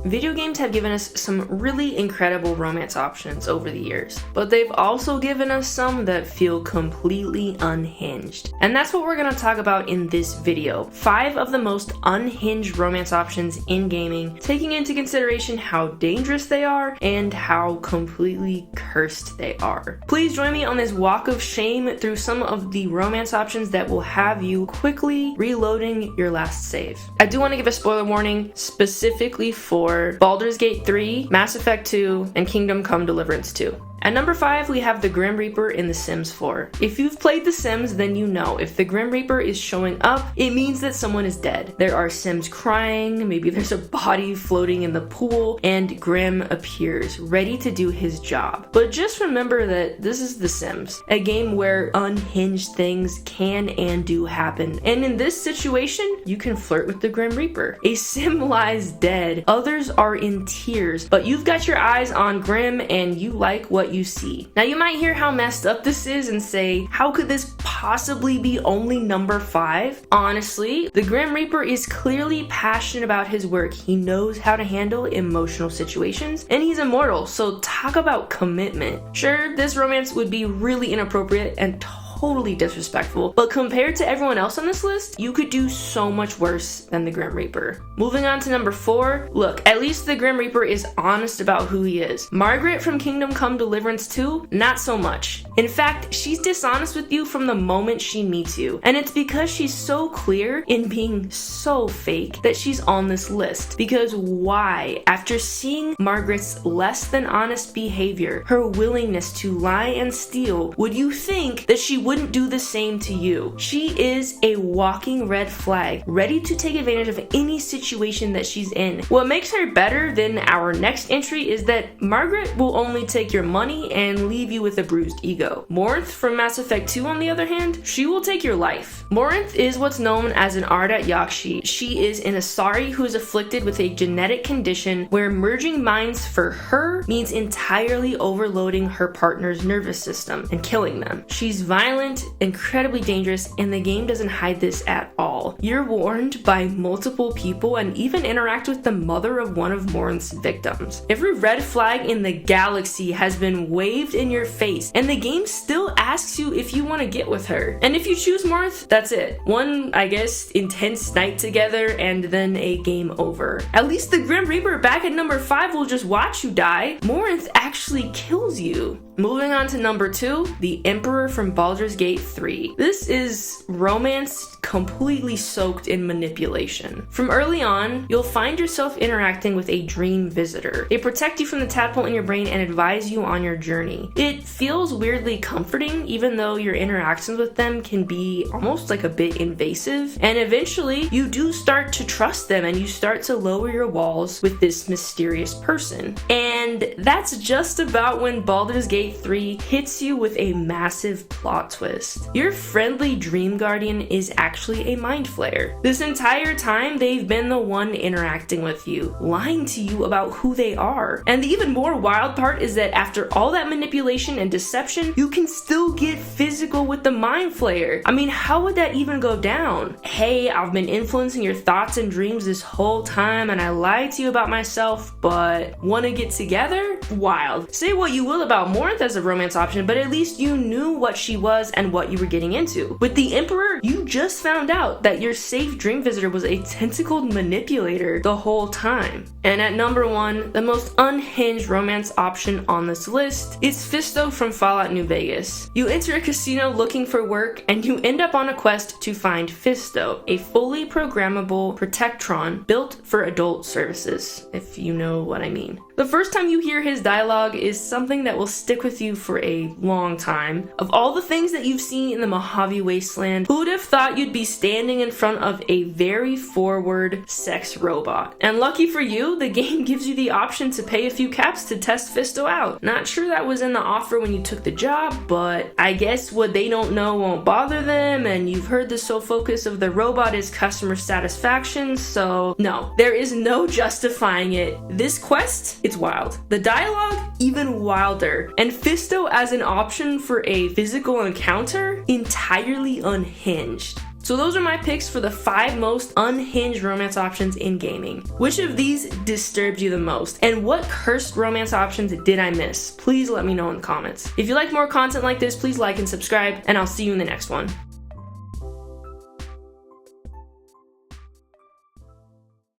Video games have given us some really incredible romance options over the years, but they've also given us some that feel completely unhinged. And that's what we're going to talk about in this video. 5 of the most unhinged romance options in gaming, taking into consideration how dangerous they are and how completely cursed they are. Please join me on this walk of shame through some of the romance options that will have you quickly reloading your last save. I do want to give a spoiler warning specifically for Baldur's Gate 3, Mass Effect 2, and Kingdom Come Deliverance 2. At number 5, we have the Grim Reaper in The Sims 4. If you've played The Sims, then you know if the Grim Reaper is showing up, it means that someone is dead. There are Sims crying, maybe there's a body floating in the pool, and Grim appears, ready to do his job. But just remember that this is The Sims, a game where unhinged things can and do happen. And in this situation, you can flirt with the Grim Reaper. A Sim lies dead, others are in tears, but you've got your eyes on Grim and you like what you see. Now you might hear how messed up this is and say, how could this possibly be only number 5? Honestly, the Grim Reaper is clearly passionate about his work. He knows how to handle emotional situations and he's immortal, so talk about commitment. Sure, this romance would be really inappropriate and totally disrespectful, but compared to everyone else on this list, you could do so much worse than the Grim Reaper. Moving on to number 4, look, at least the Grim Reaper is honest about who he is. Margaret from Kingdom Come Deliverance 2, not so much. In fact, she's dishonest with you from the moment she meets you, and it's because she's so clear in being so fake that she's on this list. Because why? After seeing Margaret's less than honest behavior, her willingness to lie and steal, would you think that she wouldn't do the same to you? She is a walking red flag, ready to take advantage of any situation that she's in. What makes her better than our next entry is that Margaret will only take your money and leave you with a bruised ego. Morinth from Mass Effect 2, on the other hand, she will take your life. Morinth is what's known as an Ardat Yakshi. She is an Asari who is afflicted with a genetic condition where merging minds for her means entirely overloading her partner's nervous system and killing them. She's violent, incredibly dangerous, and the game doesn't hide this at all. You're warned by multiple people and even interact with the mother of one of Morinth's victims. Every red flag in the galaxy has been waved in your face, and the game still asks you if you want to get with her. And if you choose Morinth, that's it. One, I guess, intense night together and then a game over. At least the Grim Reaper back at number 5 will just watch you die. Morinth actually kills you. Moving on to number 2, the Emperor from Baldur's Gate 3. This is romance completely soaked in manipulation. From early on, you'll find yourself interacting with a dream visitor. They protect you from the tadpole in your brain and advise you on your journey. It feels weirdly comforting, even though your interactions with them can be almost like a bit invasive. And eventually, you do start to trust them and you start to lower your walls with this mysterious person. And that's just about when Baldur's Gate 3 hits you with a massive plot twist. Your friendly dream guardian is actually a mind flayer. This entire time, they've been the one interacting with you, lying to you about who they are. And the even more wild part is that after all that manipulation and deception, you can still get physical with the mind flayer. I mean, how would that even go down? Hey, I've been influencing your thoughts and dreams this whole time and I lied to you about myself, but wanna get together? Wild. Say what you will about Morinth as a romance option, but at least you knew what she was and what you were getting into. With the Emperor, you just found out that your safe dream visitor was a tentacled manipulator the whole time. And at number 1, the most unhinged romance option on this list is Fisto from Fallout New Vegas. You enter a casino looking for work and you end up on a quest to find Fisto, a fully programmable protectron built for adult services, if you know what I mean. The first time you hear his dialogue is something that will stick with you for a long time. Of all the things that you've seen in the Mojave Wasteland, who would have thought you'd be standing in front of a very forward sex robot? And lucky for you, the game gives you the option to pay a few caps to test Fisto out. Not sure that was in the offer when you took the job, but I guess what they don't know won't bother them, and you've heard the sole focus of the robot is customer satisfaction, so no, there is no justifying it. This quest, it's wild. The dialogue, even wilder. And Fisto as an option for a physical encounter, entirely unhinged. So those are my picks for the 5 most unhinged romance options in gaming. Which of these disturbed you the most? And what cursed romance options did I miss? Please let me know in the comments. If you like more content like this, please like and subscribe, and I'll see you in the next one.